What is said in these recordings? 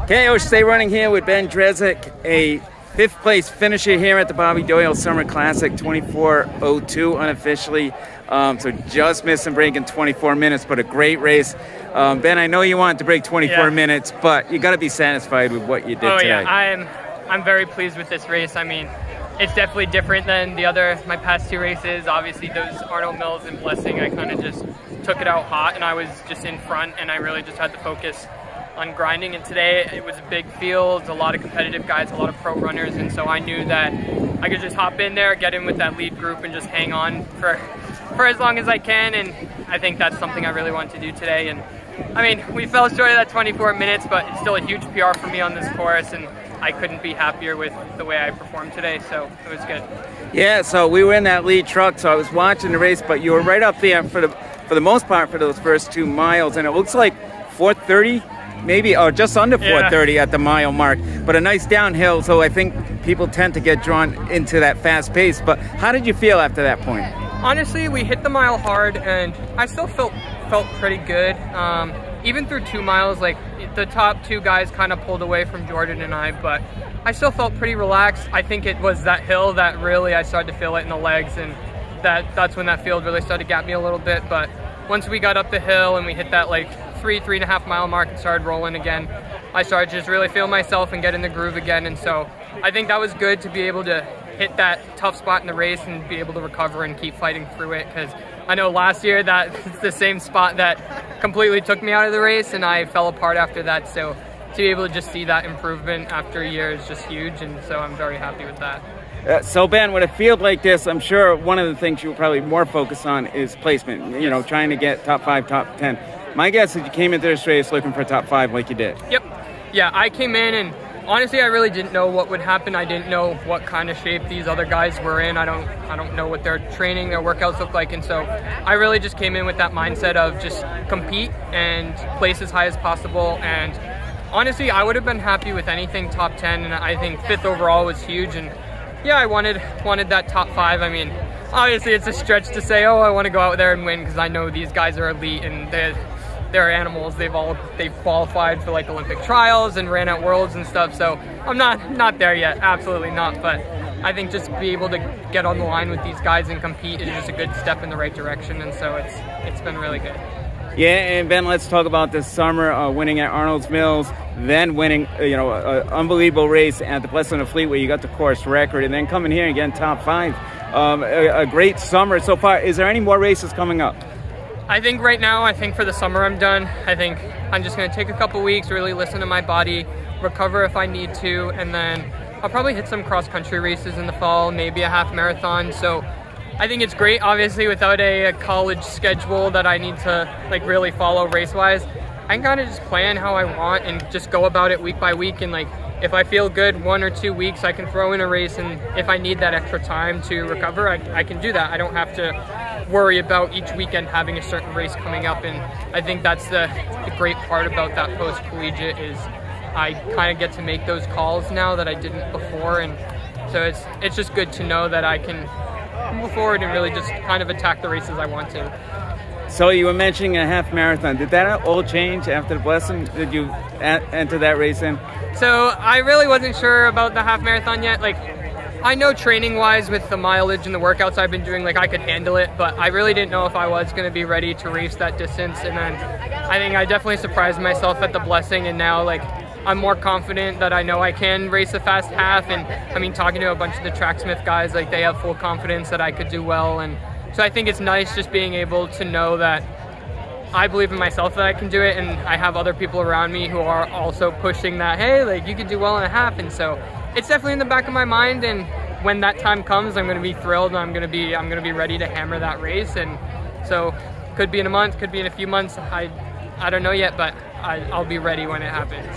KO Stay Running here with Ben Drezek, a 5th place finisher here at the Bobby Doyle Summer Classic, 24:02 unofficially. So just missing breaking 24 minutes, but a great race. Ben, I know you wanted to break 24 minutes, but you got to be satisfied with what you did today. Yeah, I'm very pleased with this race. I mean, it's definitely different than my past 2 races. Obviously, those Arnold Mills and Blessing, I kind of just took it out hot, and I was just in front, and I really just had to focus on grinding. And today it was a big field, a lot of competitive guys, a lot of pro runners, and so I knew that I could just hop in there, get in with that lead group, and just hang on for as long as I can. And I think that's something I really wanted to do today. And I mean, we fell short of that 24 minutes, but it's still a huge PR for me on this course, and I couldn't be happier with the way I performed today, so it was good. Yeah, so we were in that lead truck, so I was watching the race, but you were right up there for the most part for those first 2 miles, and it looks like 4:30 maybe, or just under 4:30 at the mile mark, but a nice downhill, so I think people tend to get drawn into that fast pace. But how did you feel after that point? Honestly, we hit the mile hard, and I still felt pretty good. Even through 2 miles, like the top 2 guys kind of pulled away from Jordan and I, but I still felt pretty relaxed. I think it was that hill that really I started to feel it in the legs, and that's when that field really started to gap me a little bit. But once we got up the hill and we hit that like 3.5 mile mark and started rolling again, I started to just really feel myself and get in the groove again. And so I think that was good to be able to hit that tough spot in the race and be able to recover and keep fighting through it, because I know last year that it's the same spot that completely took me out of the race and I fell apart after that. So to be able to just see that improvement after a year is just huge, and so I'm very happy with that. So Ben, with a field like this, I'm sure one of the things you'll probably more focus on is placement, you know, trying to get top 5, top 10. My guess is you came into this race looking for top 5 like you did. Yep. Yeah, I came in and honestly I really didn't know what would happen. I didn't know what kind of shape these other guys were in. I don't know what their training, their workouts look like, and so I really just came in with that mindset of just compete and place as high as possible. And honestly, I would have been happy with anything top 10, and I think 5th overall was huge. And yeah, I wanted that top 5. I mean, obviously it's a stretch to say, oh, I want to go out there and win, because I know these guys are elite and they're animals. They've qualified for like Olympic trials and ran at Worlds and stuff. So I'm not there yet, absolutely not. But I think just be able to get on the line with these guys and compete is just a good step in the right direction. And so it's been really good. Yeah, and Ben, let's talk about this summer, winning at Arnold's Mills, then winning, an unbelievable race at the Blessing of Fleet where you got the course record, and then coming here again, top 5. A great summer so far. Is there any more races coming up? I think right now, for the summer I'm done. I think I'm just going to take a couple weeks, really listen to my body, recover if I need to, and then I'll probably hit some cross-country races in the fall, maybe a half marathon. So I think it's great, obviously, without a college schedule that I need to like really follow race-wise. I can kind of just plan how I want and just go about it week by week. And like, if I feel good 1 or 2 weeks, I can throw in a race, and if I need that extra time to recover, I can do that. I don't have to worry about each weekend having a certain race coming up. And I think that's the great part about that post-collegiate is I kind of get to make those calls now that I didn't before. And so it's just good to know that I can move forward and really just kind of attack the races I want to. So you were mentioning a half marathon. Did that all change after the Blessing? Did you enter that race in? So I really wasn't sure about the half marathon yet. Like, I know training wise with the mileage and the workouts I've been doing, like I could handle it, but I really didn't know if I was going to be ready to race that distance. And then I think I definitely surprised myself at the Blessing, and now like I'm more confident that I know I can race a fast half. And I mean, talking to a bunch of the Tracksmith guys, like they have full confidence that I could do well. And so I think it's nice just being able to know that I believe in myself that I can do it, and I have other people around me who are also pushing that, hey, like you could do well in a half. And so it's definitely in the back of my mind, and when that time comes, I'm going to be thrilled, and I'm going to be ready to hammer that race. And so could be in a month, could be in a few months. I don't know yet, but I'll be ready when it happens.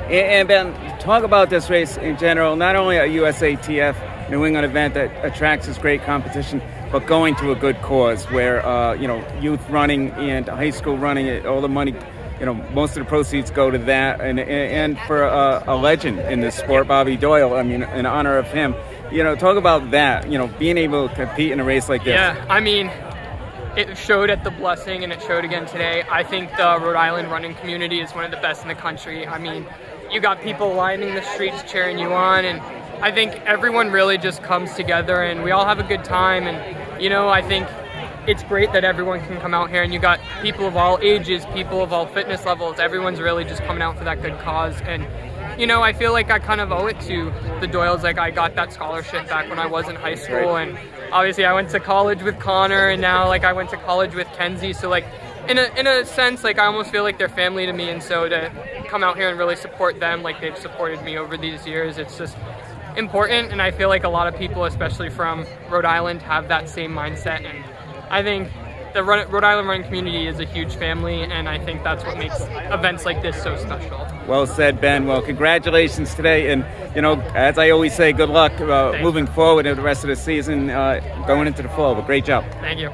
And Ben, talk about this race in general, not only a USATF New England event that attracts this great competition, but going to a good cause where, youth running and high school running, all the money, most of the proceeds go to that. And for a legend in this sport, Bobby Doyle, I mean, in honor of him, talk about that, being able to compete in a race like this. Yeah, I mean, it showed at the Blessing and it showed again today. I think the Rhode Island running community is one of the best in the country. I mean, you got people lining the streets cheering you on, and I think everyone really just comes together and we all have a good time. And you know, I think it's great that everyone can come out here, and you got people of all ages, people of all fitness levels. Everyone's really just coming out for that good cause. And you know, I feel like I kind of owe it to the Doyles. Like, I got that scholarship back when I was in high school, and obviously I went to college with Connor, and now like I went to college with Kenzie. So like in a sense, like I almost feel like they're family to me. And so to come out here and really support them like they've supported me over these years, it's just important. And I feel like a lot of people, especially from Rhode Island, have that same mindset. And I think the Rhode Island running community is a huge family, and I think that's what makes events like this so special. Well said, Ben. Well, congratulations today, and you know, as I always say, good luck moving forward in the rest of the season, going into the fall. But great job. Thank you.